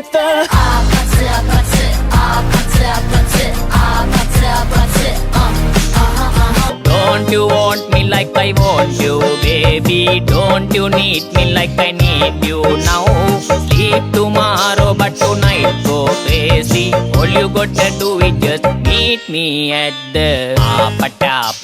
together. Don't you want me like I want you, baby? Don't you need me like I need you now? Sleep tomorrow, but tonight go crazy. All you gotta do is just meet me at the Pata